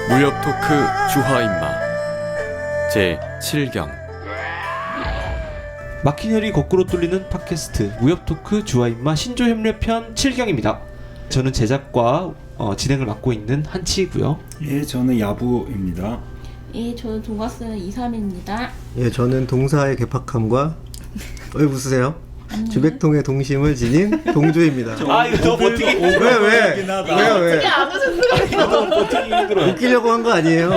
무협 토크 주화인마 제 7경. 막힌 혈이 거꾸로 뚫리는 팟캐스트 무협 토크 주화인마 신조협례편 7경입니다. 저는 제작과 진행을 맡고 있는 한치이고요. 예, 저는 야부입니다. 예, 저는 동가스는 2-3입니다. 예, 저는 동사의 개팍함과 왜 웃으세요? 주백통의 동심을 지닌 동조입니다. 아 이거 너무 버티기 왜? 안 웃었어요. 너무 버티기 힘들어요. 웃기려고 한 거 아니에요.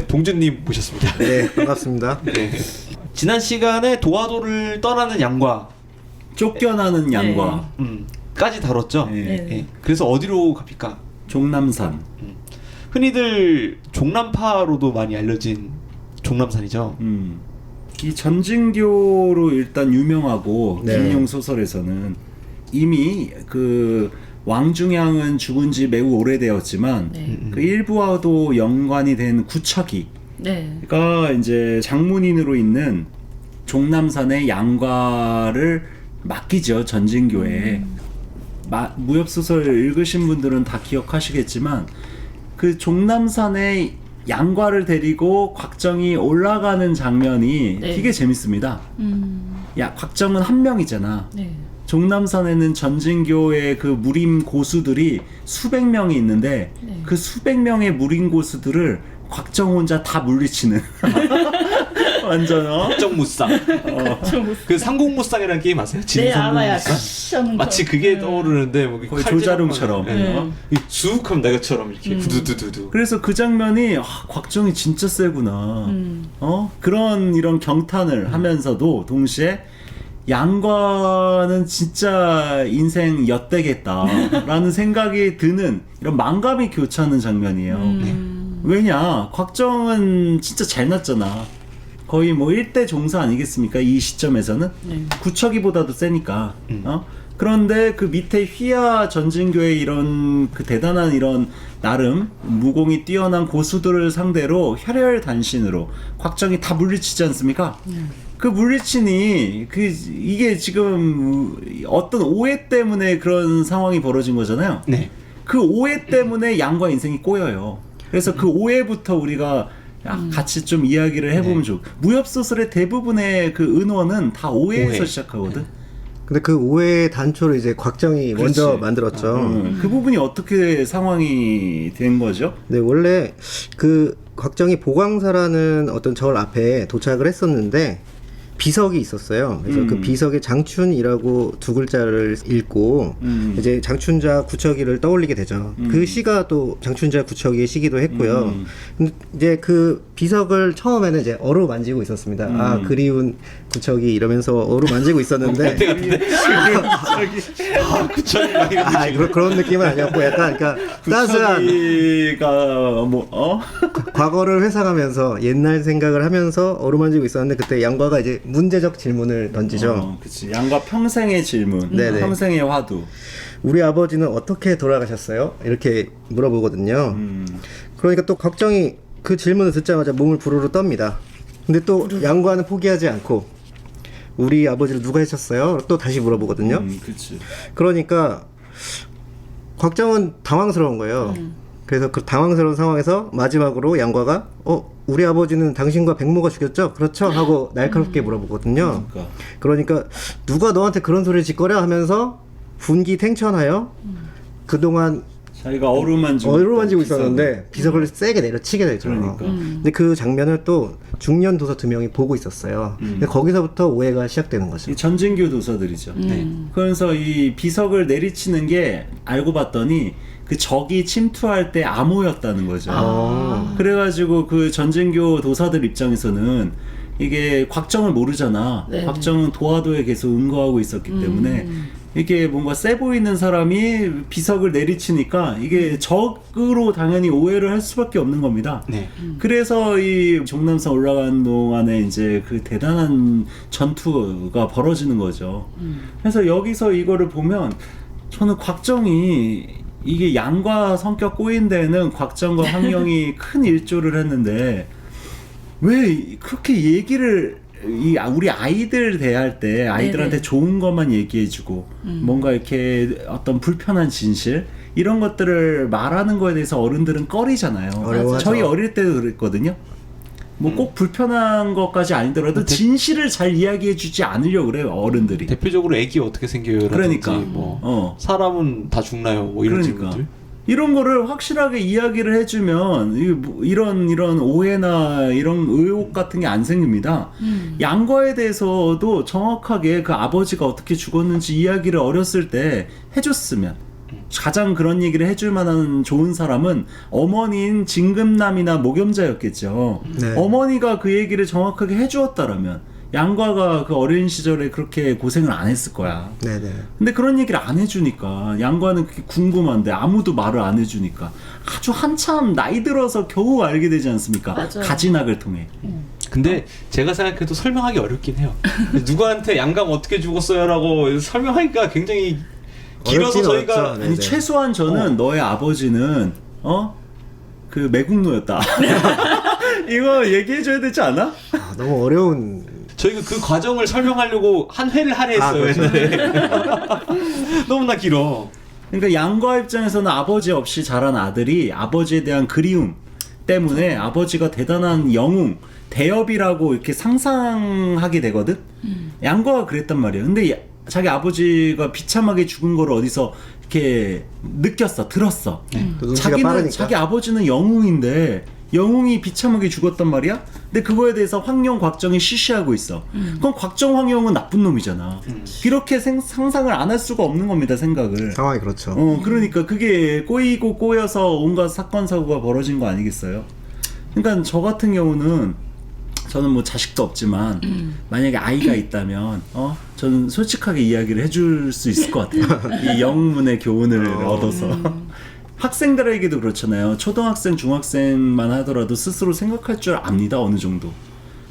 동준님 모셨습니다. 네, 반갑습니다. 네. 지난 시간에 도화도를 떠나는 양과 쫓겨나는 양과 까지 다뤘죠. 예, 네. 예. 그래서 어디로 갑니까? 종남산. 흔히들 종남파로도 많이 알려진 종남산이죠. 이 전진교로 일단 유명하고 네. 김용 소설에서는 이미 그 왕중양은 죽은 지 매우 오래되었지만 그 일부와도 연관이 된 구척이가 네. 이제 장문인으로 있는 종남산의 양과를 맡기죠, 전진교에. 무협 소설 읽으신 분들은 다 기억하시겠지만 그 종남산의 양과를 데리고 곽정이 올라가는 장면이 네. 되게 재밌습니다. 야, 곽정은 한 명이잖아. 네. 종남산에는 전진교의 그 무림 고수들이 수백 명이 있는데 네. 그 수백 명의 무림 고수들을 곽정 혼자 다 물리치는 완전 곽정무쌍. 그 상공무쌍이라는 게임 아세요? 네, 알아요. 진성무쌍? 마치 그게 떠오르는데 뭐 거의 칼 조자룡처럼. 찌르면, 쑥 하면 내가처럼 이렇게 후두두두두. 그래서 그 장면이 곽정이 진짜 세구나. 그런 이런 경탄을 하면서도 동시에 양과는 진짜 인생 엿되겠다라는 생각이 드는 이런 만감이 교차하는 장면이에요. 왜냐, 곽정은 진짜 잘 났잖아. 거의 뭐 1대 종사 아니겠습니까? 이 시점에서는 구척이보다도 세니까. 그런데 그 밑에 휘하 전진교의 이런 그 대단한 이런 나름 무공이 뛰어난 고수들을 상대로 혈혈단신으로 곽정이 다 물리치지 않습니까? 그 물리치니 이게 지금 어떤 오해 때문에 그런 상황이 벌어진 거잖아요. 네. 그 오해 때문에 양과 인생이 꼬여요. 그래서 그 오해부터 우리가 같이 좀 이야기를 해보면 좋고, 무협 소설의 대부분의 그 은원은 다 오해에서 오해. 시작하거든. 근데 그 오해의 단초를 이제 곽정이 그렇지. 먼저 만들었죠. 그 부분이 어떻게 상황이 된 거죠? 네, 원래 그 곽정이 보광사라는 어떤 절 앞에 도착을 했었는데 비석이 있었어요. 그래서 그 비석에 장춘이라고 두 글자를 읽고 이제 장춘자 구척이를 떠올리게 되죠. 그 시가 또 장춘자 구척이의 시기도 했고요. 근데 이제 그 비석을 처음에는 이제 어루 만지고 있었습니다. 아, 그리운 구척이 이러면서 어루 만지고 있었는데 구척이 막 이런 그런 느낌은 아니었고 약간 그러니까 따스한 구척이가 뭐 과거를 회상하면서 옛날 생각을 하면서 어루만지고 있었는데 그때 양과가 이제 문제적 질문을 던지죠. 그치. 양과 평생의 질문, 네네. 평생의 화두. 우리 아버지는 어떻게 돌아가셨어요? 이렇게 물어보거든요. 그러니까 또 곽정이 그 질문을 듣자마자 몸을 부르르 떱니다. 근데 또 양과는 포기하지 않고 우리 아버지를 누가 해쳤어요? 또 다시 물어보거든요. 그치. 그러니까 곽정은 당황스러운 거예요. 그래서 그 당황스러운 상황에서 마지막으로 양과가 우리 아버지는 당신과 백모가 죽였죠? 그렇죠? 하고 날카롭게 물어보거든요. 그러니까 누가 너한테 그런 소리를 짓거려 하면서 분기탱천하여 그동안 자기가 어루만지고 있었는데 비석을 세게 내려치게 되죠. 그러니까. 근데 그 장면을 또 중년 도사 두 명이 보고 있었어요. 근데 거기서부터 오해가 시작되는 거죠. 이 전진교 도사들이죠. 그래서 이 비석을 내리치는 게 알고 봤더니 그 적이 침투할 때 암호였다는 거죠. 그래가지고 그 전진교 도사들 입장에서는 이게 곽정을 모르잖아. 네. 곽정은 도화도에 계속 응거하고 있었기 때문에 이게 뭔가 세 보이는 사람이 비석을 내리치니까 이게 적으로 당연히 오해를 할 수밖에 없는 겁니다. 네. 그래서 이 종남산 올라가는 동안에 이제 그 대단한 전투가 벌어지는 거죠. 그래서 여기서 이거를 보면 저는 곽정이 이게 양과 성격 꼬인 데는 곽정과 황영이 큰 일조를 했는데 왜 그렇게 얘기를 우리 아이들 대할 때 아이들한테 네네. 좋은 것만 얘기해주고 뭔가 이렇게 어떤 불편한 진실 이런 것들을 말하는 거에 대해서 어른들은 꺼리잖아요. 어려워하죠. 저희 어릴 때도 그랬거든요. 뭐 꼭 불편한 것까지 아니더라도 진실을 잘 이야기해주지 않으려고 그래요 어른들이. 대표적으로 애기 어떻게 생겨요? 그러니까. 뭐 사람은 다 죽나요? 뭐 이런 그러니까. 질문들. 이런 거를 확실하게 이야기를 해주면 이런 오해나 이런 의혹 같은 게 안 생깁니다. 양과에 대해서도 정확하게 그 아버지가 어떻게 죽었는지 이야기를 어렸을 때 해줬으면 가장 그런 얘기를 해줄 만한 좋은 사람은 어머니인 진금남이나 목염자였겠죠. 네. 어머니가 그 얘기를 정확하게 해주었다라면 양과가 그 어린 시절에 그렇게 고생을 안 했을 거야. 네네. 근데 그런 얘기를 안 해주니까 양과는 그게 궁금한데 아무도 말을 안 해주니까 아주 한참 나이 들어서 겨우 알게 되지 않습니까? 맞아요. 가지낙을 통해. 근데 제가 생각해도 설명하기 어렵긴 해요. 누구한테 양강 어떻게 죽었어요라고 설명하기가 굉장히 길어서 어렵긴 저희가 어렵죠. 아니 네네. 최소한 저는 너의 아버지는 그 매국노였다. 이거 얘기해줘야 되지 않아? 아, 너무 어려운. 저희가 그 과정을 설명하려고 한 회를 할애했어요. 옛날에. 너무나 길어. 그러니까 양과 입장에서는 아버지 없이 자란 아들이 아버지에 대한 그리움 때문에 아버지가 대단한 영웅, 대업이라고 이렇게 상상하게 되거든. 양과가 그랬단 말이에요. 근데 자기 아버지가 비참하게 죽은 걸 어디서 이렇게 느꼈어, 들었어. 또 눈치가 빠르니까. 자기 아버지는 영웅인데 영웅이 비참하게 죽었단 말이야. 근데 그거에 대해서 황룡, 곽정이 쉬쉬하고 있어. 그럼 곽정, 황룡은 나쁜 놈이잖아. 이렇게 상상을 안 할 수가 없는 겁니다, 생각을. 상황이 그렇죠. 그러니까 그게 꼬이고 꼬여서 온갖 사건 사고가 벌어진 거 아니겠어요? 그러니까 저 같은 경우는 저는 뭐 자식도 없지만 만약에 아이가 있다면 저는 솔직하게 이야기를 해줄 수 있을 것 같아요. 이 영문의 교훈을 얻어서. 학생들에게도 그렇잖아요. 초등학생, 중학생만 하더라도 스스로 생각할 줄 압니다. 어느 정도.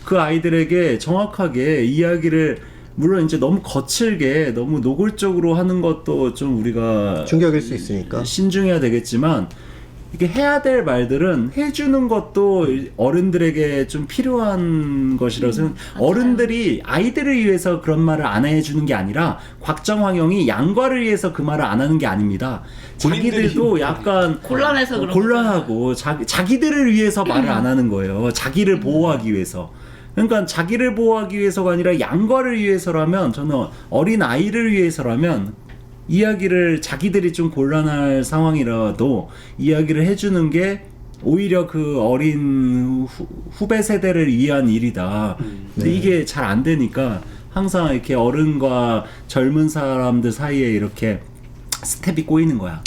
그 아이들에게 정확하게 이야기를 물론 이제 너무 거칠게 너무 노골적으로 하는 것도 좀 우리가 충격일 수 있으니까. 신중해야 되겠지만 이게 해야 될 말들은 해주는 것도 어른들에게 좀 필요한 것이라고 생각. 어른들이 아이들을 위해서 그런 말을 안 해주는 게 아니라 곽정황영이 양과를 위해서 그 말을 안 하는 게 아닙니다. 자기들도 약간 곤란해서 그런 곤란하고 자기들을 위해서 말을 안 하는 거예요. 자기를 보호하기 위해서. 그러니까 자기를 보호하기 위해서가 아니라 양과를 위해서라면 저는 어린 아이를 위해서라면 이야기를 자기들이 좀 곤란할 상황이라도 이야기를 해주는 게 오히려 그 어린 후배 세대를 위한 일이다. 근데 네. 이게 잘 안 되니까 항상 이렇게 어른과 젊은 사람들 사이에 이렇게 스텝이 꼬이는 거야.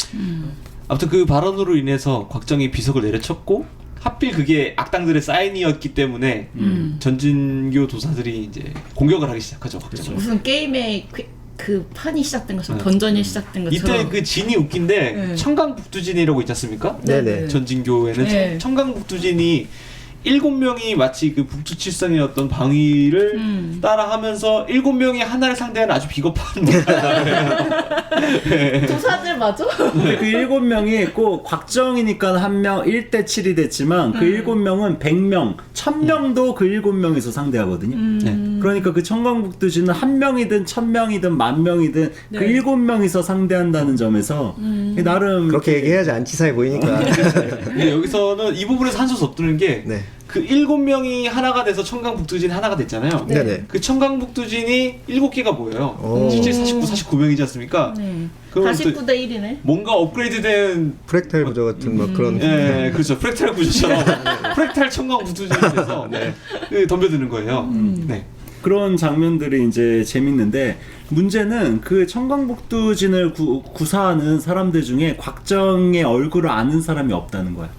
아무튼 그 발언으로 인해서 곽정이 비석을 내려쳤고 하필 그게 악당들의 사인이었기 때문에 전진교 도사들이 이제 공격을 하기 시작하죠. 곽정을. 무슨 게임의 그 판이 시작된 것처럼 던전이 시작된 것처럼. 이때 그 진이 웃긴데 네. 청강북두진이라고 있지 않습니까? 네네. 전진교에는 네. 청강북두진이 7명이 마치 그 북두칠성이었던 방위를 따라하면서 7명이 하나를 상대하는 아주 비겁한 도사들 맞아? 근데 그 7명이 꼭 곽정이니까 한 명 1대7이 됐지만 그 7명은 100명, 1000명도 그 7명에서 상대하거든요. 네. 그러니까 그 청강북두진은 1명이든 1000명이든 10,000명이든 그 네. 7명이서 상대한다는 점에서 나름 그렇게 얘기해야지 안 치사해 보이니까. 근데 여기서는 이 부분에서 한 수 더 뜨는 게 네. 그 7명이 하나가 돼서 청강북두진이 하나가 됐잖아요. 네네. 그 청강북두진이 7개가 모여요. 오. 17, 49, 49명이지 않습니까? 네. 그럼 또 49대 1이네. 뭔가 업그레이드된 프랙탈 구조 같은 막 그런. 예, 그렇죠. 프랙탈 구조처럼 프랙탈 청강북두진이 돼서 그 덤벼드는 거예요. 네. 그런 장면들이 이제 재밌는데 문제는 그 청강북두진을 구사하는 사람들 중에 곽정의 얼굴을 아는 사람이 없다는 거야.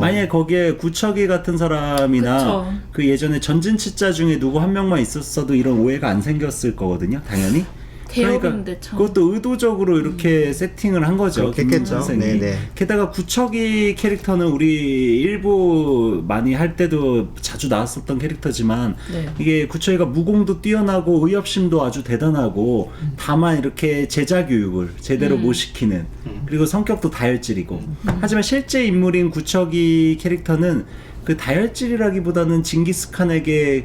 만약에 거기에 구척이 같은 사람이나 그쵸. 그 예전에 전진치자 중에 누구 한 명만 있었어도 이런 오해가 안 생겼을 거거든요. 당연히. 대업인데 참. 그것도 의도적으로 이렇게 세팅을 한 거죠. 그렇겠죠. 김 선생이. 네네. 게다가 구척이 캐릭터는 우리 일부 많이 할 때도 자주 나왔었던 캐릭터지만 네. 이게 구척이가 무공도 뛰어나고 의협심도 아주 대단하고 다만 이렇게 제자 교육을 제대로 못 시키는 그리고 성격도 다혈질이고 하지만 실제 인물인 구척이 캐릭터는 그 다혈질이라기보다는 징기스칸에게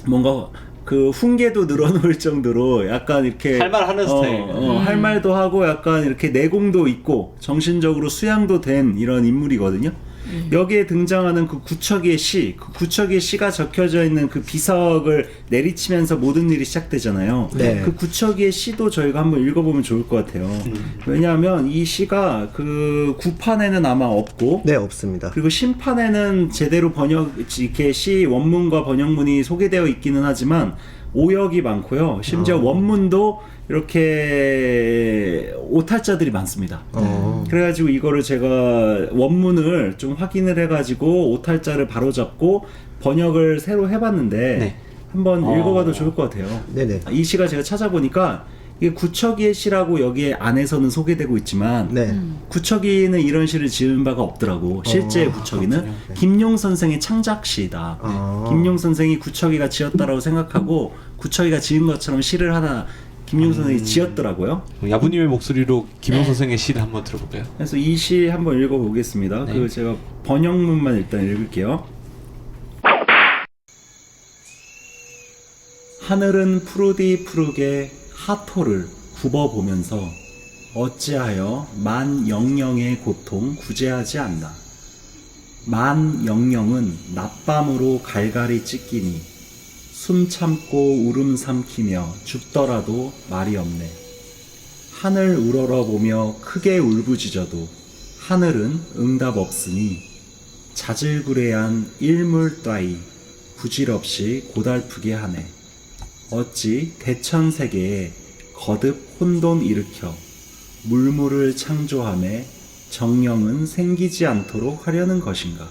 뭔가 그 훈계도 늘어놓을 정도로 약간 이렇게 할 말 하는 스타일. 할 말도 하고 약간 이렇게 내공도 있고 정신적으로 수양도 된 이런 인물이거든요. 여기에 등장하는 그 구척의 시, 그 구척의 시가 적혀져 있는 그 비석을 내리치면서 모든 일이 시작되잖아요. 네. 그 구척의 시도 저희가 한번 읽어보면 좋을 것 같아요. 왜냐하면 이 시가 그 구판에는 아마 없고, 네, 없습니다. 그리고 신판에는 제대로 번역, 이렇게 시 원문과 번역문이 소개되어 있기는 하지만 오역이 많고요. 심지어 원문도 이렇게 오탈자들이 많습니다. 그래가지고 이거를 제가 원문을 좀 확인을 해가지고 오탈자를 바로잡고 번역을 새로 해봤는데 네. 한번 읽어봐도 좋을 것 같아요. 네네. 이 시가 제가 찾아보니까 이게 구척이의 시라고 여기에 안에서는 소개되고 있지만 네. 구척이는 이런 시를 지은 바가 없더라고. 실제 구척이는 김용 선생의 창작시다. 김용 선생이 구척이가 지었다라고 생각하고 구척이가 지은 것처럼 시를 하나 김용 선생이 지었더라고요. 야부님의 목소리로 김용 선생의 시를 한번 들어볼까요? 그래서 이 시 한번 읽어보겠습니다. 네. 그 제가 번역문만 일단 읽을게요. 하늘은 푸르디 푸르게 하토를 굽어보면서 어찌하여 만 영영의 고통 구제하지 않나. 만 영영은 낮밤으로 갈갈이 찢기니 숨 참고 울음 삼키며 죽더라도 말이 없네. 하늘 우러러 보며 크게 울부짖어도 하늘은 응답 없으니 자질구레한 일물 따위 부질없이 고달프게 하네. 어찌 대천세계에 거듭 혼돈 일으켜 물물을 창조하매 정령은 생기지 않도록 하려는 것인가.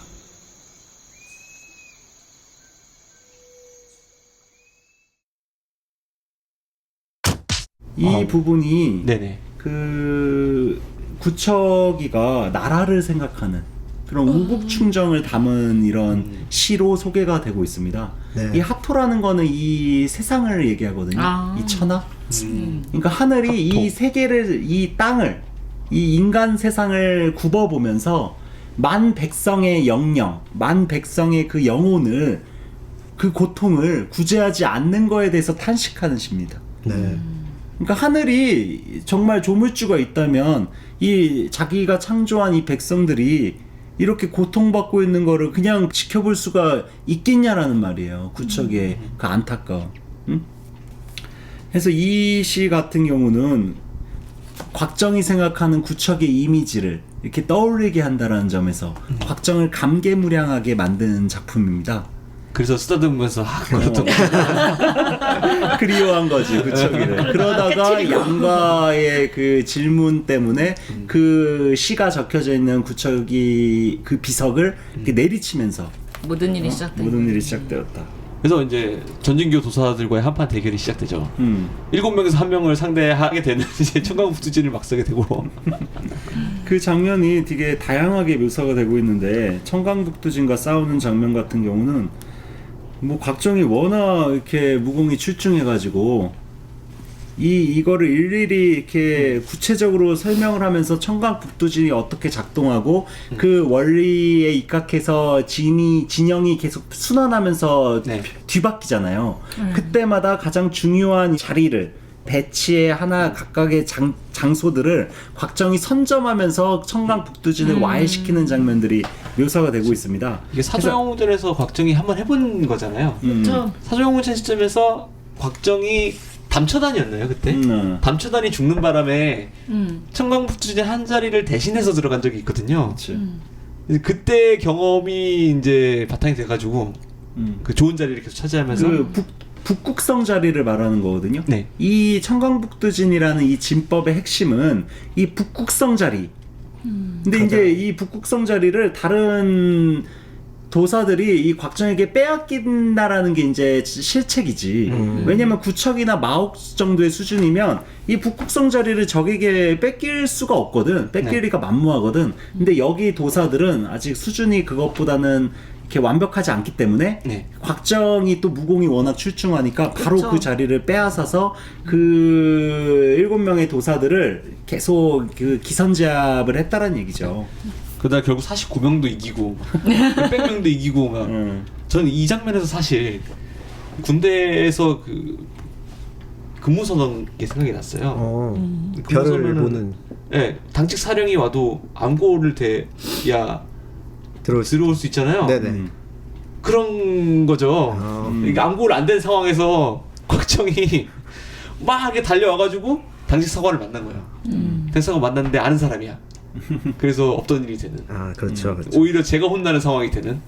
이 부분이 네네. 그 구척이가 나라를 생각하는 그런 우국충정을 담은 이런 시로 소개가 되고 있습니다. 네. 이 하토라는 거는 이 세상을 얘기하거든요. 이 천하. 그러니까 하늘이 이 세계를, 이 땅을, 이 인간 세상을 굽어보면서 만 백성의 영령, 만 백성의 그 영혼을, 그 고통을 구제하지 않는 거에 대해서 탄식하는 시입니다. 네. 그러니까 하늘이 정말 조물주가 있다면 이 자기가 창조한 이 백성들이 이렇게 고통받고 있는 거를 그냥 지켜볼 수가 있겠냐라는 말이에요. 구척의 그 안타까움. 응? 그래서 이 시 같은 경우는 곽정이 생각하는 구척의 이미지를 이렇게 떠올리게 한다는 점에서 곽정을 감개무량하게 만든 작품입니다. 그래서 쓰다듬으면서 그렇던 그리워한 거지 구척이를. 그러다가 양가의 그 질문 때문에 그 시가 적혀져 있는 구척이 그 비석을 이렇게 내리치면서 모든 일이 시작된. 모든 일이 시작되었다. 그래서 이제 전진교 도사들과의 한판 대결이 시작되죠. 7명에서 1명을 상대하게 되는 이제 청강북두진을 막 쓰게 되고 그 장면이 되게 다양하게 묘사가 되고 있는데 청강북두진과 싸우는 장면 같은 경우는 뭐 곽정이 워낙 이렇게 무공이 출중해가지고 이거를 일일이 이렇게 구체적으로 설명을 하면서 청강북두진이 어떻게 작동하고 그 원리에 입각해서 진영이 계속 순환하면서 네. 뒤바뀌잖아요. 그때마다 가장 중요한 자리를 배치의 하나 각각의 장소들을 곽정이 선점하면서 청강북두진을 와해시키는 장면들이 묘사가 되고 있습니다. 이게 사조영웅전에서 곽정이 한번 해본 거잖아요. 그렇죠. 사조영웅전 시점에서 곽정이 담처단이었나요 그때? 담처단이 죽는 바람에 청강북두진 한 자리를 대신해서 들어간 적이 있거든요. 그때 경험이 이제 바탕이 돼가지고 그 좋은 자리를 계속 차지하면서 그 북극성 자리를 말하는 거거든요. 네. 이 청강북두진이라는 이 진법의 핵심은 이 북극성 자리. 근데 이제 이 북극성 자리를 다른 도사들이 이 곽정에게 빼앗긴다라는 게 이제 실책이지. 왜냐면 구척이나 마옥 정도의 수준이면 이 북극성 자리를 적에게 뺏길 수가 없거든. 뺏기리가 만무하거든. 근데 여기 도사들은 아직 수준이 그것보다는 이렇게 완벽하지 않기 때문에 네. 곽정이 또 무공이 워낙 출중하니까 바로 그쵸. 그 자리를 빼앗아서 그 7명의 도사들을 계속 그 기선제압을 했다는 얘기죠. 그러다 결국 49명도 이기고 600명도 이기고 막 저는 이 장면에서 사실 군대에서 그 근무선언 게 생각이 났어요. 별을 근무선언은 보는 네, 당직 사령이 와도 암고를 대야 들어올 수 있잖아요. 네네. 그런 거죠. 이게 암고를 안 된 상황에서 곽정이 막 이렇게 달려와가지고 당직 사관을 만난 거예요. 당직 사관 만났는데 아는 사람이야. 그래서 없던 일이 되는. 아 그렇죠. 그렇죠. 오히려 제가 혼나는 상황이 되는.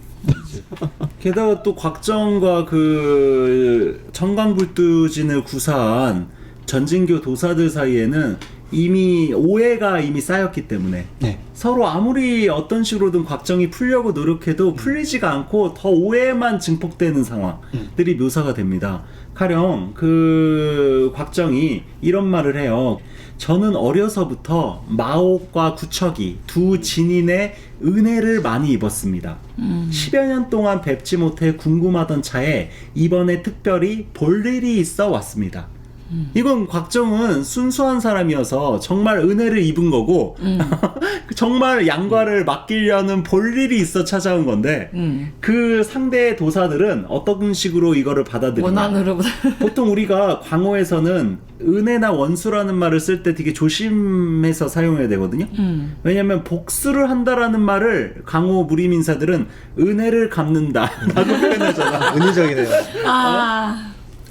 게다가 또 곽정과 그 청강불두진을 구사한 전진교 도사들 사이에는 이미 오해가 이미 쌓였기 때문에 네. 서로 아무리 어떤 식으로든 곽정이 풀려고 노력해도 풀리지가 않고 더 오해만 증폭되는 상황들이 묘사가 됩니다. 가령 그 곽정이 이런 말을 해요. 저는 어려서부터 마옥과 구척이 두 진인의 은혜를 많이 입었습니다. 10여 년 동안 뵙지 못해 궁금하던 차에 이번에 특별히 볼 일이 있어 왔습니다. 이건 곽정은 순수한 사람이어서 정말 은혜를 입은 거고 정말 양과를 맡기려는 볼 일이 있어 찾아온 건데 그 상대의 도사들은 어떤 식으로 이거를 받아들이냐. 원한으로 보통 우리가 광어에서는 은혜나 원수라는 말을 쓸 때 되게 조심해서 사용해야 되거든요. 왜냐면 복수를 한다라는 말을 강호 무림인사들은 은혜를 갚는다 라고 표현하잖아. 은유적이네요.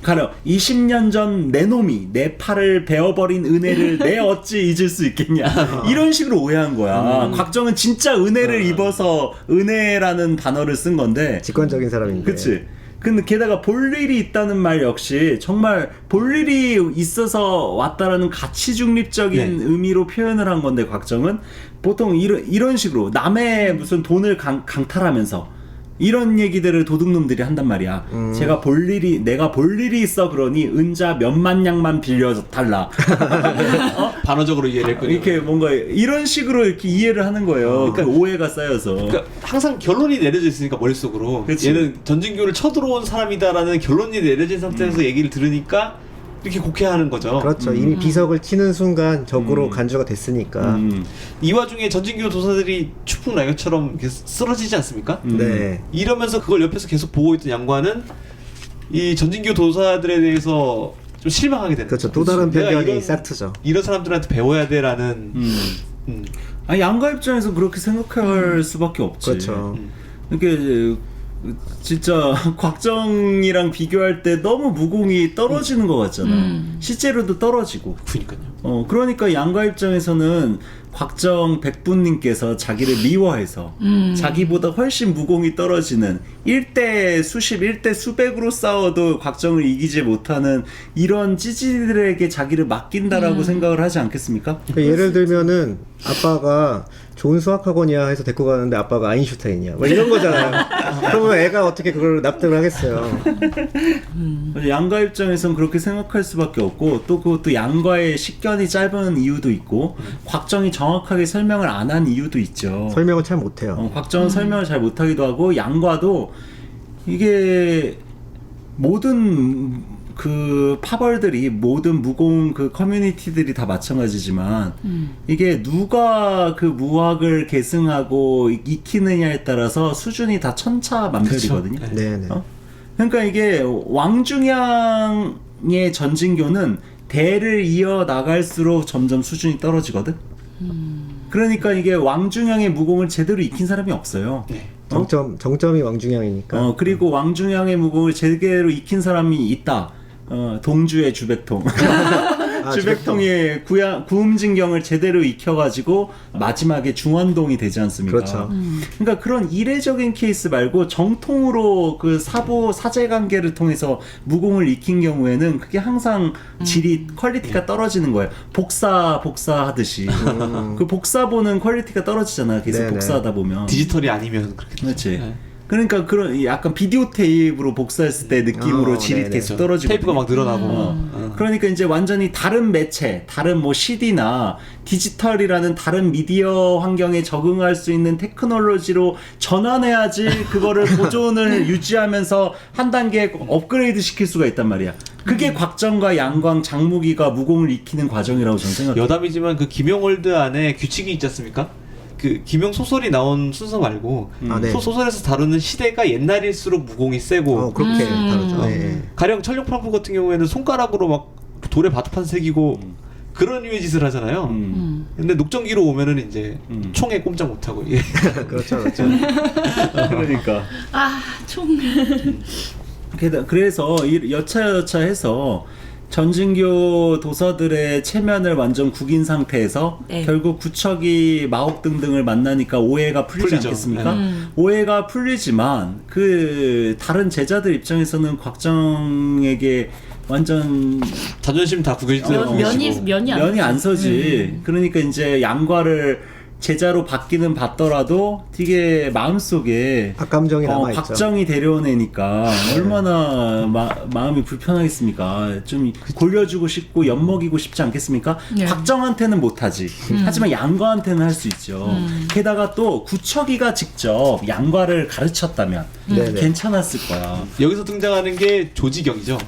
가령 20년 전 내 놈이 내 팔을 베어버린 은혜를 내 어찌 잊을 수 있겠냐 이런 식으로 오해한 거야. 곽정은 진짜 은혜를 입어서 은혜라는 단어를 쓴 건데 직관적인 사람인데. 그치. 근데 게다가 볼 일이 있다는 말 역시 정말 볼 일이 있어서 왔다라는 가치 중립적인 네. 의미로 표현을 한 건데 곽정은 보통 이런 식으로 남의 무슨 돈을 강탈하면서 이런 얘기들을 도둑놈들이 한단 말이야. 내가 볼 일이 있어 그러니 은자 몇만 냥만 빌려달라. 반어적으로 이해를 했군요. 이렇게 뭔가 이런 식으로 이렇게 이해를 하는 거예요. 그러니까 그 오해가 쌓여서. 그러니까 항상 결론이 내려져 있으니까 머릿속으로 그치. 얘는 전진교를 쳐들어온 사람이다라는 결론이 내려진 상태에서 얘기를 들으니까 이렇게 곡해하는 거죠. 그렇죠. 이미 비석을 치는 순간 적으로 간주가 됐으니까. 이 와중에 전진교 도사들이 추풍 라이엇처럼 이렇게 쓰러지지 않습니까? 네. 이러면서 그걸 옆에서 계속 보고 있던 양과는 이 전진교 도사들에 대해서 좀 실망하게 되는 그렇죠. 거죠. 또 다른 내가 편견이 싹 트죠. 이런 사람들한테 배워야 돼라는 양가 입장에서 그렇게 생각할 수밖에 없지. 그렇죠. 이게 진짜 곽정이랑 비교할 때 너무 무공이 떨어지는 것 같잖아. 실제로도 떨어지고. 그러니까요. 그러니까 양가 입장에서는 곽정 백분님께서 자기를 미워해서 자기보다 훨씬 무공이 떨어지는 1대 수십, 1대 수백으로 싸워도 곽정을 이기지 못하는 이런 찌질들에게 자기를 맡긴다라고 생각을 하지 않겠습니까? 그러니까 예를 들면은 아빠가 좋은 수학학원이야 해서 데리고 가는데 아빠가 아인슈타인이야. 뭐 이런 거잖아요. 그러면 애가 어떻게 그걸 납득을 하겠어요. 양가 입장에선 그렇게 생각할 수밖에 없고 또 그것도 양가의 식견이 짧은 이유도 있고 곽정이 정확하게 설명을 안 한 이유도 있죠. 설명을 잘 못해요. 곽정은 설명을 잘 못하기도 하고 양과도 이게 모든 그 파벌들이 모든 무공 그 커뮤니티들이 다 마찬가지지만 이게 누가 그 무학을 계승하고 익히느냐에 따라서 수준이 다 천차만별이거든요. 그렇죠. 네네. 그러니까 이게 왕중양의 전진교는 대를 이어 나갈수록 점점 수준이 떨어지거든. 그러니까 이게 왕중양의 무공을 제대로 익힌 사람이 없어요. 네. 정점이 왕중양이니까. 그리고 왕중양의 무공을 제대로 익힌 사람이 있다. 동주의 주백통. 주백통의 구음진경을 제대로 익혀가지고 마지막에 중원동이 되지 않습니까? 그렇죠. 그러니까 그런 이례적인 케이스 말고 정통으로 그 사제관계를 통해서 무공을 익힌 경우에는 그게 항상 질이 퀄리티가 떨어지는 거예요. 복사 하듯이 그 복사 보는 퀄리티가 떨어지잖아. 계속 네네. 복사하다 보면. 디지털이 아니면 그렇게 그렇지. 네. 그러니까 그런 약간 비디오 테이프로 복사했을 때 느낌으로 질이 네네. 계속 떨어지고 테이프가 막 늘어나고 그러니까 이제 완전히 다른 매체, 다른 뭐 CD나 디지털이라는 다른 미디어 환경에 적응할 수 있는 테크놀로지로 전환해야지 그거를 보존을 유지하면서 한 단계 업그레이드 시킬 수가 있단 말이야. 그게 곽정과 양광, 장무기가 무공을 익히는 과정이라고 저는 생각해요. 여담이지만 그 김용월드 안에 규칙이 있지 않습니까? 그 김영 소설이 나온 순서 말고 네. 소설에서 다루는 시대가 옛날일수록 무공이 세고 그렇게 다르죠. 네. 가령 천룡прав부 같은 경우에는 손가락으로 막 돌에 바둑판 새기고 그런 류의 짓을 하잖아요. 근데 녹정기로 오면은 이제 총에 꼼짝 못하고 예. 그렇죠, 그렇죠. 그러니까. 총. 그래서 여차여차해서 전진교 도서들의 체면을 완전 구긴 상태에서 네. 결국 구척이 마옥 등등을 만나니까 오해가 풀리지 풀리죠. 않겠습니까? 오해가 풀리지만 그 다른 제자들 입장에서는 곽정에게 완전 자존심 다 구겨지고 면이 안 서지. 그러니까 이제 양과를 제자로 받기는 받더라도 되게 마음속에 악감정이 남아있죠. 곽정이 데려온 애니까 얼마나 마음이 불편하겠습니까? 좀 골려주고 싶고 엿먹이고 싶지 않겠습니까? 네. 곽정한테는 못하지. 하지만 양과한테는 할 수 있죠. 게다가 또 구척이가 직접 양과를 가르쳤다면 네네. 괜찮았을 거야. 여기서 등장하는 게 조지경이죠.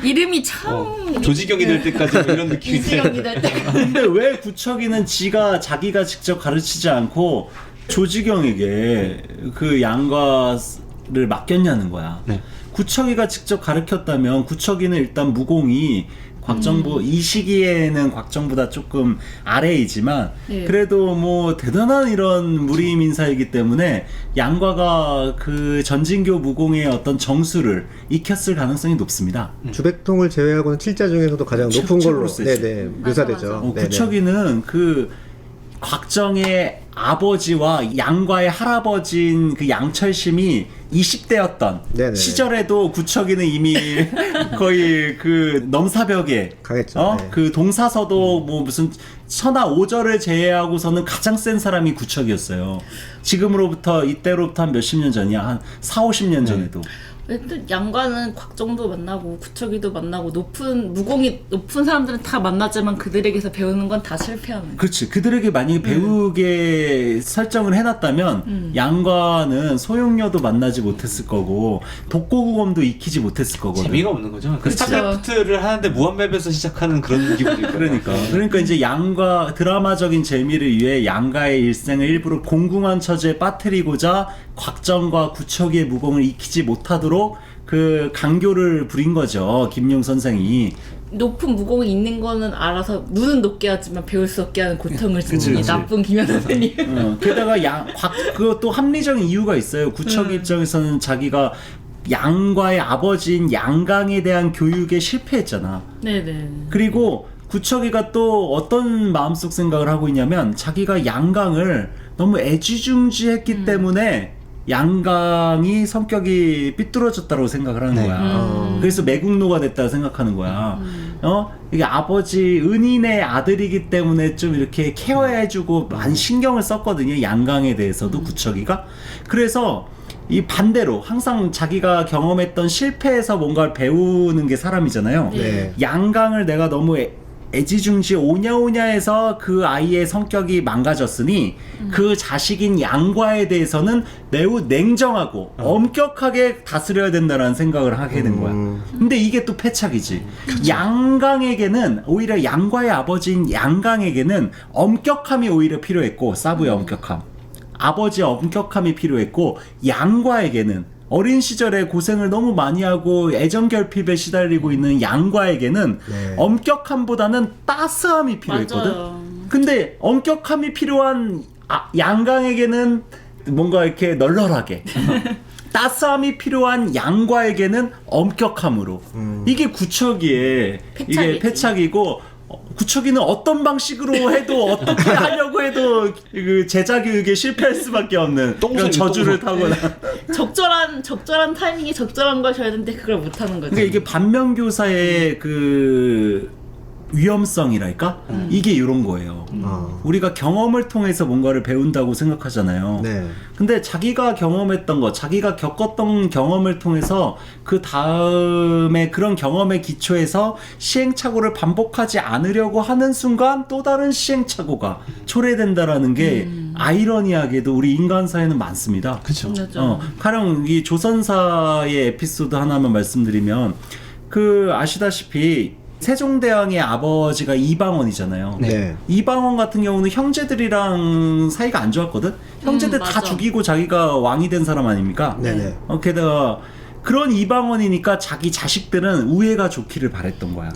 이름이 참 조지경이 될 때까지 뭐 이런 느낌이 이지경이 될 때. 근데 왜 구척이는 자기가 직접 가르치지 않고 조지경에게 그 양과를 맡겼냐는 거야. 네. 구척이가 직접 가르쳤다면 구척이는 일단 무공이 곽정부 이 시기에는 곽정보다 조금 아래이지만 네. 그래도 뭐 대단한 이런 무리임 인사이기 때문에 양과가 그 전진교 무공의 어떤 정수를 익혔을 가능성이 높습니다. 주백통을 제외하고는 칠자 중에서도 가장 높은 걸로 최고로 세지. 네네 묘사되죠. 맞아. 네네. 구척이는 그 곽정의 아버지와 양과의 할아버지인 그 양철심이 20대였던 네네. 시절에도 구척이는 이미 거의 그 넘사벽에 강했죠. 네. 그 동사서도 뭐 무슨 천하 5절을 제외하고서는 가장 센 사람이 구척이었어요. 지금으로부터 이때로부터 한 몇십 년 전이야. 한 4, 50년 전에도. 또 양과는 곽정도 만나고 구척이도 만나고 무공이 높은 사람들은 다 만나지만 그들에게서 배우는 건 다 실패하는. 그렇지. 그들에게 만약에 배우게 설정을 해놨다면 양과는 소용료도 만나지 못했을 거고 독고구검도 익히지 못했을 거거든. 재미가 없는 거죠. 그 그쵸. 스타크래프트를 하는데 무한맵에서 시작하는 그런 기분이에요. 그러니까 이제 양과 드라마적인 재미를 위해 양과의 일생을 일부러 공궁한 처지에 빠뜨리고자 곽정과 구척이의 무공을 익히지 못하도록 그 강교를 부린 거죠. 김용 선생이. 높은 무공이 있는 거는 알아서 눈은 높게 하지만 배울 수 없게 하는 고통을 그치, 주니 그치. 나쁜 김현 선생님. 게다가 그것도 합리적인 이유가 있어요. 구척 입장에서는 자기가 양과의 아버지인 양강에 대한 교육에 실패했잖아. 네네. 그리고 구척이가 또 어떤 마음속 생각을 하고 있냐면 자기가 양강을 너무 애지중지했기 때문에 양강이 성격이 삐뚤어졌다고 생각을 하는 거야. 그래서 매국노가 됐다고 생각하는 거야. 이게 아버지 은인의 아들이기 때문에 좀 이렇게 케어해주고 많이 신경을 썼거든요. 양강에 대해서도 구척이가. 그래서 이 반대로 항상 자기가 경험했던 실패에서 뭔가를 배우는 게 사람이잖아요. 네. 양강을 내가 너무 애지중지 오냐오냐해서 그 아이의 성격이 망가졌으니 그 자식인 양과에 대해서는 매우 냉정하고 엄격하게 다스려야 된다는 생각을 하게 된 거야. 근데 이게 또 패착이지. 양강에게는 오히려 양과의 아버지인 양강에게는 엄격함이 오히려 필요했고 사부의 엄격함, 아버지의 엄격함이 필요했고 양과에게는 어린 시절에 고생을 너무 많이 하고 애정 결핍에 시달리고 있는 양과에게는 네. 엄격함보다는 따스함이 필요했거든. 맞아요. 근데 엄격함이 필요한 양강에게는 뭔가 이렇게 널널하게 따스함이 필요한 양과에게는 엄격함으로 이게 구척이의 이게 패착이지. 패착이고 구척이는 어떤 방식으로 해도 어떻게 하려고 해도 그 제자 교육에 실패할 수밖에 없는 그런 저주를 타거나. 적절한 타이밍에 적절한 걸 줘야 되는데 그걸 못 하는 거죠. 그러니까 이게 반면교사의 그 위험성이랄까? 이게 이런 거예요. 우리가 경험을 통해서 뭔가를 배운다고 생각하잖아요. 네. 근데 자기가 경험했던 거, 자기가 겪었던 경험을 통해서 그 다음에 그런 경험의 기초에서 시행착오를 반복하지 않으려고 하는 순간 또 다른 시행착오가 초래된다라는 게 아이러니하게도 우리 인간사에는 많습니다. 그렇죠. 가령 이 조선사의 에피소드 하나만 말씀드리면 그 아시다시피 세종대왕의 아버지가 이방원이잖아요. 네. 이방원 같은 경우는 형제들이랑 사이가 안 좋았거든. 형제들 다 맞아. 죽이고 자기가 왕이 된 사람 아닙니까? 네네. 게다가 그런 이방원이니까 자기 자식들은 우애가 좋기를 바랬던 거야.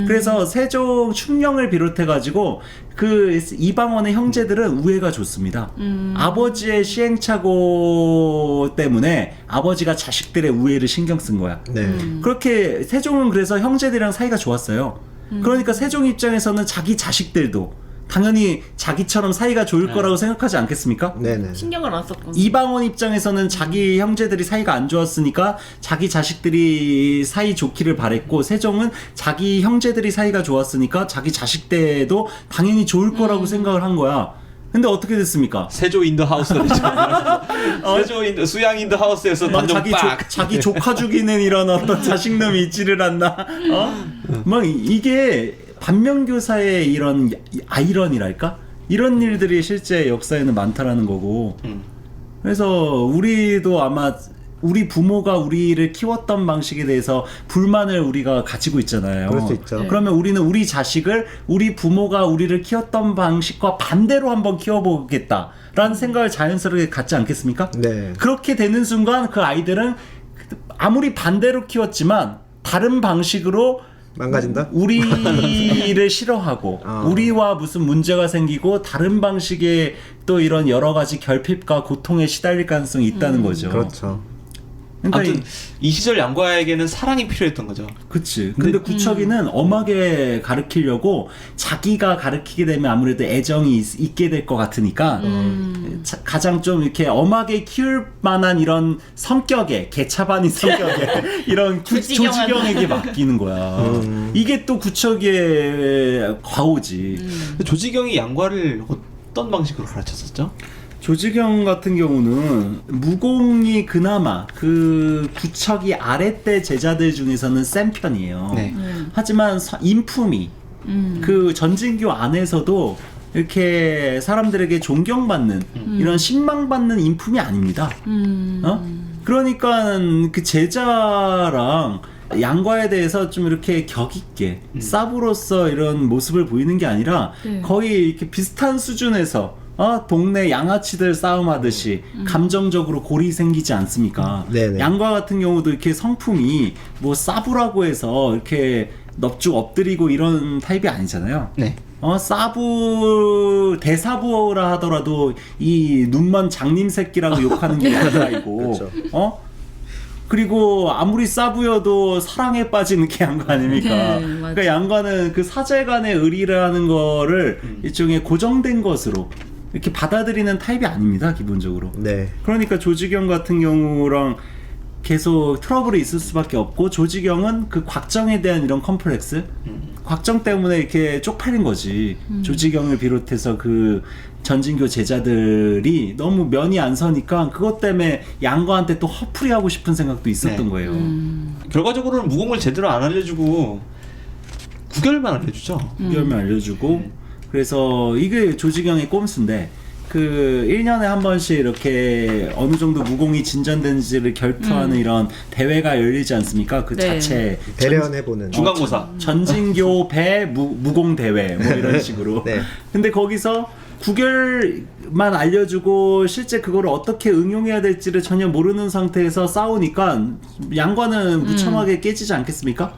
그래서 세종 충령을 비롯해가지고 그 이방원의 형제들은 우애가 좋습니다. 아버지의 시행착오 때문에 아버지가 자식들의 우애를 신경 쓴 거야. 네. 그렇게 세종은 그래서 형제들이랑 사이가 좋았어요. 그러니까 세종 입장에서는 자기 자식들도 당연히 자기처럼 사이가 좋을 거라고 생각하지 않겠습니까? 네네. 신경을 안 썼구나. 이방원 입장에서는 자기 형제들이 사이가 안 좋았으니까 자기 자식들이 사이 좋기를 바랬고, 세종은 자기 형제들이 사이가 좋았으니까 자기 자식 때도 당연히 좋을 거라고 생각을 한 거야. 근데 어떻게 됐습니까? 세조 인더 하우스가 됐잖아요. 세조 인더 수양 인더 하우스에서 막 단정 빡. 자기 조카 죽이는 이런 어떤 자식놈이 있지를 않나? 막 이게 반면교사의 이런 아이러니랄까? 이런 일들이 실제 역사에는 많다라는 거고. 그래서 우리도 아마 우리 부모가 우리를 키웠던 방식에 대해서 불만을 우리가 가지고 있잖아요. 그럴 수 있죠. 그러면 우리는 우리 자식을 우리 부모가 우리를 키웠던 방식과 반대로 한번 키워보겠다라는 생각을 자연스럽게 갖지 않겠습니까? 네. 그렇게 되는 순간 그 아이들은 아무리 반대로 키웠지만 다른 방식으로 망가진다? 우리를 싫어하고 우리와 무슨 문제가 생기고 다른 방식의 또 이런 여러 가지 결핍과 고통에 시달릴 가능성이 있다는 거죠. 그렇죠. 그러니까 아무튼 이 시절 양과에게는 사랑이 필요했던 거죠. 그치. 근데 구척이는 엄하게 가르치려고 자기가 가르치게 되면 아무래도 애정이 있게 될 것 같으니까 가장 좀 이렇게 엄하게 키울 만한 이런 성격의 개차반인 성격의 이런 조지경에게 맡기는 거야. 이게 또 구척의 과오지. 근데 조지경이 양과를 어떤 방식으로 가르쳤었죠? 조지경 같은 경우는 무공이 그나마 그 구척이 아랫대 제자들 중에서는 센 편이에요. 네. 하지만 인품이 그 전진교 안에서도 이렇게 사람들에게 존경받는 이런 신망받는 인품이 아닙니다. 그러니까 그 제자랑 양과에 대해서 좀 이렇게 격 있게 사부로서 이런 모습을 보이는 게 아니라 거의 이렇게 비슷한 수준에서 동네 양아치들 싸움하듯이 감정적으로 골이 생기지 않습니까? 네네. 양과 같은 경우도 이렇게 성품이 뭐 사부라고 해서 이렇게 넙죽 엎드리고 이런 타입이 아니잖아요. 네. 사부 대사부라 하더라도 이 눈먼 장님 새끼라고 욕하는 게 양과이고, 그렇죠. 그리고 아무리 싸부여도 사랑에 빠지는 게 양과 아닙니까? 네, 그러니까 양과는 그 사제간의 의리라는 거를 일종의 고정된 것으로 이렇게 받아들이는 타입이 아닙니다, 기본적으로. 네. 그러니까 조지경 같은 경우랑 계속 트러블이 있을 수밖에 없고, 조지경은 그 곽정에 대한 이런 컴플렉스, 곽정 때문에 이렇게 쪽팔린 거지. 조지경을 비롯해서 그 전진교 제자들이 너무 면이 안 서니까 그것 때문에 양과한테 또 허풀이하고 싶은 생각도 있었던 네. 거예요. 결과적으로는 무공을 제대로 안 알려주고 구결만 알려주죠. 구결만 알려주고. 그래서 이게 조지경의 꼼수인데, 그 1년에 한 번씩 이렇게 어느 정도 무공이 진전된지를 결투하는 이런 대회가 열리지 않습니까? 그 네. 자체 대련해보는. 중간고사. 전진교 배 무공 대회 뭐 이런 식으로. 네. 근데 거기서 구결만 알려주고 실제 그거를 어떻게 응용해야 될지를 전혀 모르는 상태에서 싸우니까 양과는 무참하게 깨지지 않겠습니까?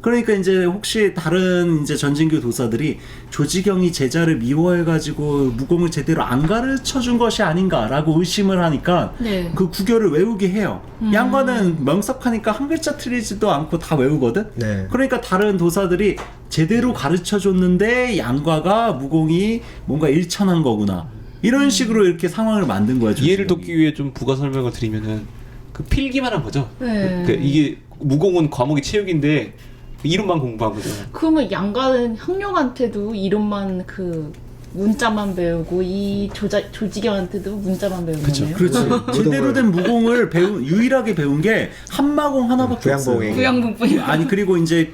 그러니까 이제 혹시 다른 이제 전진교 도사들이 조지경이 제자를 미워해가지고 무공을 제대로 안 가르쳐 준 것이 아닌가라고 의심을 하니까 네. 그 구결을 외우게 해요. 양과는 명석하니까 한 글자 틀리지도 않고 다 외우거든. 네. 그러니까 다른 도사들이 제대로 가르쳐 줬는데 양과가 무공이 뭔가 일천한 거구나. 이런 식으로 이렇게 상황을 만든 거야. 이해를 조지경이. 돕기 위해 좀 부가 설명을 드리면은 그 필기만 한 거죠. 네. 그 이게 무공은 과목이 체육인데 이름만 공부한 거죠. 그러면 양가는 형룡한테도 이름만 그 문자만 배우고 이 조지경한테도 문자만 배운 거네요. 그렇지. 제대로 된 무공을 유일하게 배운 게 한마공 하나밖에 없어요. 구양봉에. 구양분뿐이. 아니 그리고 이제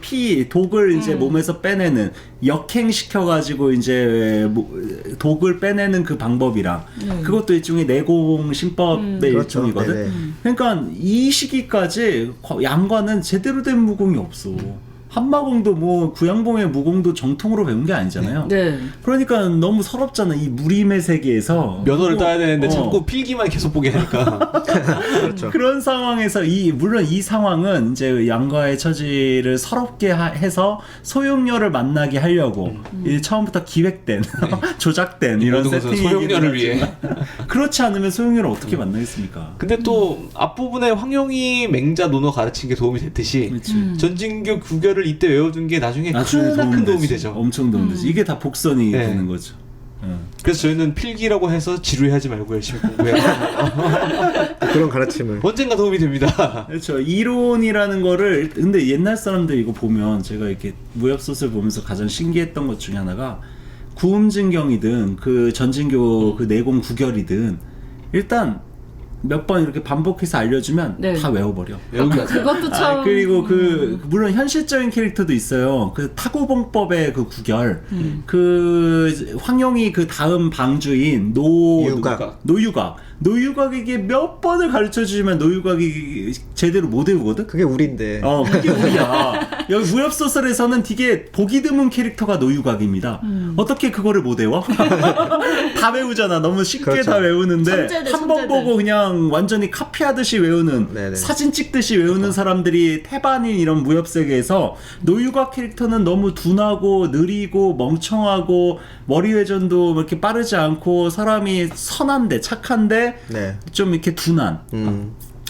독을 이제 몸에서 빼내는 역행 시켜가지고 이제 독을 빼내는 그 방법이랑 그것도 일종의 내공 신법의 그렇죠. 일종이거든. 네네. 그러니까 이 시기까지 양과는 제대로 된 무공이 없어. 한마공도 뭐 구양봉의 무공도 정통으로 배운 게 아니잖아요. 네. 그러니까 너무 서럽잖아. 이 무림의 세계에서 면허를 따야 되는데 어. 자꾸 필기만 계속 보게 하니까. 그렇죠. 그런 상황에서 물론 이 상황은 이제 양과의 처지를 서럽게 해서 소용료를 만나게 하려고 이 처음부터 기획된 조작된 이런 모든 것은 세팅이긴 소용료를 하지만 위해. 그렇지 않으면 소용료를 어떻게 만나겠습니까? 근데 또 앞부분에 황룡이 맹자 논어 가르친 게 도움이 됐듯이 그렇지. 전진교 구결을 이때 외워둔 게 나중에 나중에 큰 도움이 되죠. 엄청 도움이 되죠. 이게 다 복선이 네. 되는 거죠. 그래서 저희는 필기라고 해서 지루해하지 말고 열심히 공부해야 그런 가르침을. 언젠가 도움이 됩니다. 그렇죠. 이론이라는 거를 근데 옛날 사람들 이거 보면 제가 이렇게 무협소설 보면서 가장 신기했던 것 중에 하나가 구음진경이든 그 전진교 그 내공 구결이든 일단 몇 번 이렇게 반복해서 알려주면 네. 다 외워버려. 그것도 참. 그리고 물론 현실적인 캐릭터도 있어요. 그 타구봉법의 그 구결, 그 황룡이 그 다음 방주인 노유각에게 몇 번을 가르쳐 주지만 노유각이 제대로 못 외우거든. 그게 우린데. 그게 우리야. 여기 무협소설에서는 되게 보기 드문 캐릭터가 노유각입니다. 어떻게 그거를 못 외워? 다 외우잖아. 너무 쉽게 그렇죠. 다 외우는데 천재들, 한 번 천재들. 보고 그냥 완전히 카피하듯이 외우는 네네. 사진 찍듯이 외우는 사람들이 태반인 이런 무협 세계에서 노유각 캐릭터는 너무 둔하고 느리고 멍청하고 머리 회전도 이렇게 빠르지 않고 사람이 선한데 착한데 네. 좀 이렇게 둔한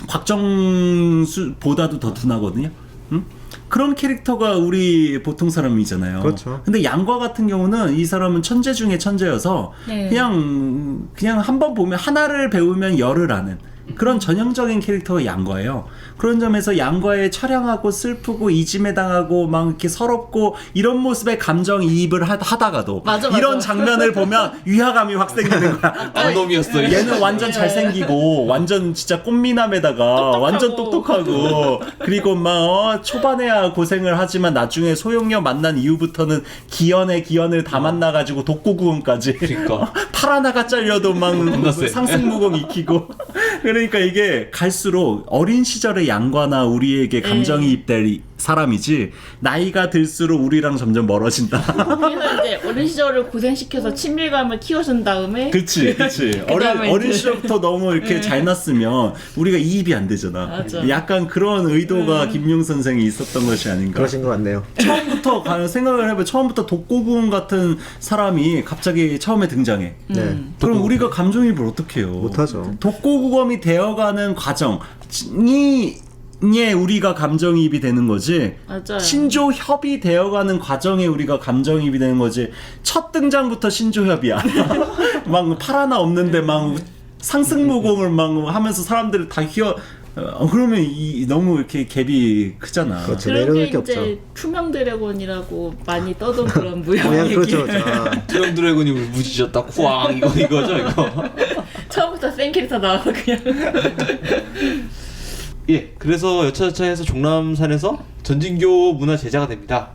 곽정수보다도 더 둔하거든요. 응? 그런 캐릭터가 우리 보통 사람이잖아요. 그렇죠. 근데 양과 같은 경우는 이 사람은 천재 중에 천재여서 네. 그냥 한 번 보면 하나를 배우면 열을 아는 그런 전형적인 캐릭터가 양과예요. 그런 점에서 양과의 처량하고 슬프고 이짐에 당하고 막 이렇게 서럽고 이런 모습에 감정이입을 하다가도 맞아. 이런 장면을 보면 위화감이 확 생기는 거야. 암놈이었어. 얘는 완전 잘생기고 완전 진짜 꽃미남에다가 똑똑하고. 완전 똑똑하고 그리고 막 초반에야 고생을 하지만 나중에 소용료 만난 이후부터는 기연을 다 만나가지고 독고구음까지 그러니까. 팔 하나가 잘려도 막 세. 상승무공 익히고 그러니까 이게 갈수록 어린 시절의 양과나 우리에게 감정이입될 사람이지 나이가 들수록 우리랑 점점 멀어진다. 그래서 이제 어린 시절을 고생시켜서 친밀감을 키워준 다음에 그치. 그다음에 어린 이제- 시절부터 너무 이렇게 잘 났으면 우리가 이입이 안 되잖아. 맞아. 약간 그런 의도가 김용 선생이 있었던 것이 아닌가. 그러신 것 같네요. 처음부터 생각을 해봐. 처음부터 독고구음 같은 사람이 갑자기 처음에 등장해. 네. 그럼 우리가 감정이입을 어떻게 해요? 못하죠. 독고구검이 되어가는 과정이 우리가 감정이입이 되는 거지. 맞아요. 신조협이 되어가는 과정에 우리가 감정이입이 되는 거지. 첫 등장부터 신조협이야. 막 팔 하나 없는데 막 상승무공을 막 하면서 사람들을 다 그러면 너무 이렇게 갭이 크잖아. 그렇죠. 그런 내려놓을 게 게 이제 없죠. 투명 드래곤이라고 많이 떠던 그런 무협 그냥 얘기. 그렇죠. 아, 투명 드래곤이 무지졌다. 쿠앙 이거죠 이거. 처음부터 센 캐릭터 나와서 그냥. 예. 그래서 여차저차해서 종남산에서 전진교 문화 제자가 됩니다.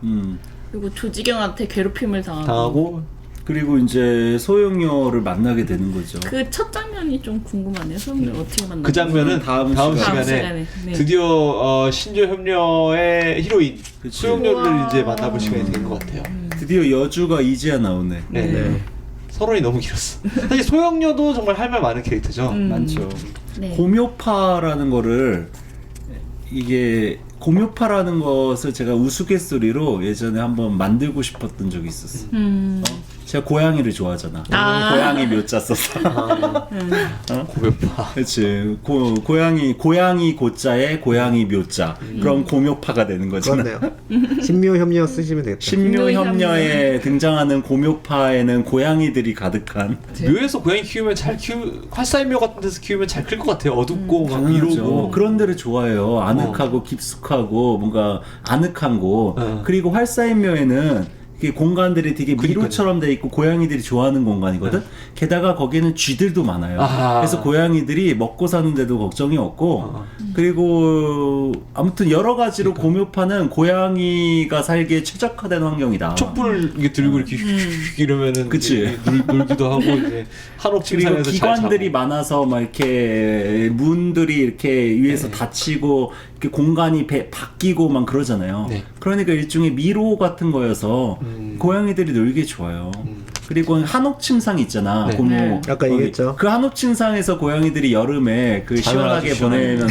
그리고 조지경한테 괴롭힘을 당하고 그리고 이제 소용료를 만나게 되는 거죠. 그 첫 장면이 좀 궁금하네요. 소용료 어떻게 만나? 그 장면은 다음 다음 시간에. 시간에 네. 드디어 신조 협녀의 히로인 그치. 소용료를 우와. 이제 만나볼 시간이 된 것 같아요. 드디어 여주가 이제야 나오네. 네. 네. 서론이 너무 길었어. 사실 소용료도 정말 할 말 많은 캐릭터죠. 많죠. 네. 고묘파라는 거를 이게 고묘파라는 것을 제가 우스갯소리로 예전에 한번 만들고 싶었던 적이 있었어. 제가 고양이를 좋아하잖아. 고양이 묘자 썼어. 고묘파. 그렇지. 고양이 고자에 고양이 묘자. 그럼 고묘파가 되는 거잖아. 그렇네요. 신묘협력 쓰시면 되겠다. 신묘협녀에 등장하는 고묘파에는 고양이들이 가득한. 묘에서 고양이 키우면 활사인묘 같은 데서 키우면 잘 클 것 같아요. 어둡고 막 이러고. 그런 데를 좋아해요. 아늑하고 깊숙하고 뭔가 아늑한 곳. 그리고 활사인묘에는 이게 공간들이 되게 미로처럼 돼 있고 고양이들이 좋아하는 공간이거든. 게다가 거기는 쥐들도 많아요. 그래서 고양이들이 먹고 사는데도 걱정이 없고 그리고 아무튼 여러 가지로 고묘파는 고양이가 살기에 최적화된 환경이다. 촛불 이게 들고 이렇게 휙 이러면은 그치. 이제 놀기도 하고 이제 한옥 그리고 침상에서 잘 기관들이 자고. 많아서 막 이렇게 문들이 이렇게 위에서 닫히고 이렇게 공간이 바뀌고 막 그러잖아요. 네. 그러니까 일종의 미로 같은 거여서 고양이들이 놀기 좋아요. 그리고 한옥층상 있잖아. 네. 고모. 네. 아까 얘기했죠. 그 한옥층상에서 고양이들이 여름에 그 시원하게 보내면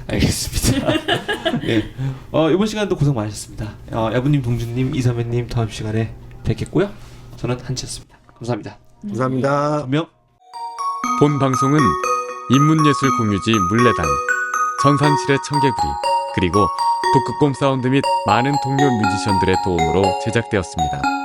알겠습니다. 네. 이번 시간도 고생 많으셨습니다. 야부님, 동준님, 이서매님 다음 시간에 뵙겠고요. 저는 한치였습니다. 감사합니다. 감사합니다. 분명. 본 방송은 인문예술 공유지 물레단, 전산실의 청개구리, 그리고 북극곰 사운드 및 많은 동료 뮤지션들의 도움으로 제작되었습니다.